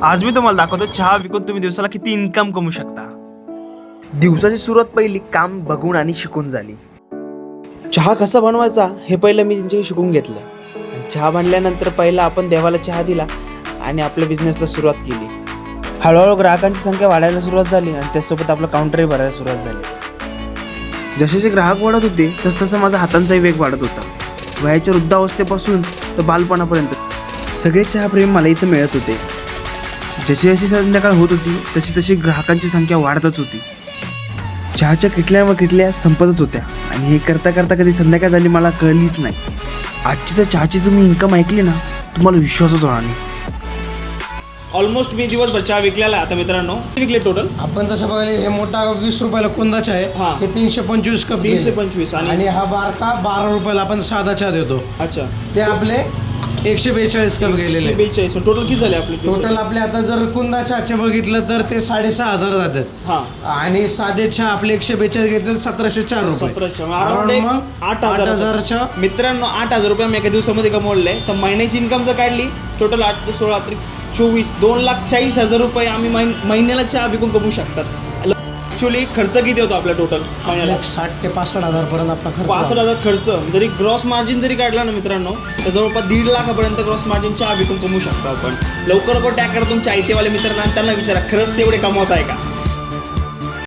आज मी तुम्हाला दाखवतो चहा विकून तुम्ही दिवसाला किती इन्कम कमवू शकता। दिवसाची सुरुवात पहिली काम बघून आणि शिकून झाली। चहा कसा बनवायचा हे पहिलं मी त्यांच्याकडे शिकून घेतलं आणि चहा बनल्यानंतर पहिला आपण देवाला चहा दिला आणि आपल्या बिझनेसला सुरुवात केली। हळूहळू ग्राहकांची संख्या वाढायला सुरुवात झाली आणि त्यासोबत आपलं काउंटरही भरायला सुरुवात झाली। जसे ग्राहक वाढत होते तसं माझा हातांचाही वेग वाढत होता। वयाच्या वृद्धावस्थेपासून तर बालपणापर्यंत सगळे चहाप्रेमी मला इथं मिळत होते। जशी जशी संध्याकाळ होत होती तशी तशी ग्राहकांची संख्या वाढतच होती। चहाच्या किटल्या किटल्या संपतच होत्या आणि हे करता करता कधी संध्याकाळ झाली मला कळलीच नाही। आजची तर चहाची तुम्ही इन्कम ऐकली ना तुम्हाला विश्वासच होणार नाही। ऑलमोस्ट मी दिवसभर चहा विकलेला आता मित्रांनो विकले टोटल आपण तसं बघायला हे मोठा 20 रुपयाला कुंदाचा हा. आहे हे 325 कप 325 आणि हा बारका 12 रुपयाला आपण साधा चहा देतो। अच्छा ते आपले 142 कप गेलेले 142 टोटल किती झाले आपले टोटल आपले आता जर कुंदा चहाचे बघितलं तर ते 6,500 जातात हा आणि साधे चहा आपले 142 घेतले 1704 रुपये 1700 अराउंड मग 8,000 मित्रांनो 8,000 रुपये मी एका दिवसामध्ये कमवले तर महिन्याची इन्कम जर काढली टोटल 8 16 24 2,40,000 रुपये आम्ही महिन्याला चहा विकून कमवू शकतात। ऍक्च्युली खर्च किती होतो आपला टोटल महिन्याला 60 ते 65,000 पर्यंत आपला खर्च 65,000 खर्च जरी ग्रॉस मार्जिन जरी काढला ना मित्रांनो तर जवळपास 1.5 लाखापर्यंत ग्रॉस मार्जिन चहा विकून कमवू शकतो आपण। लवकर टॅग करा तुमच्या आयतेवाले मित्रांना त्यांना विचारा खरंच तेवढे कमवत आहे का।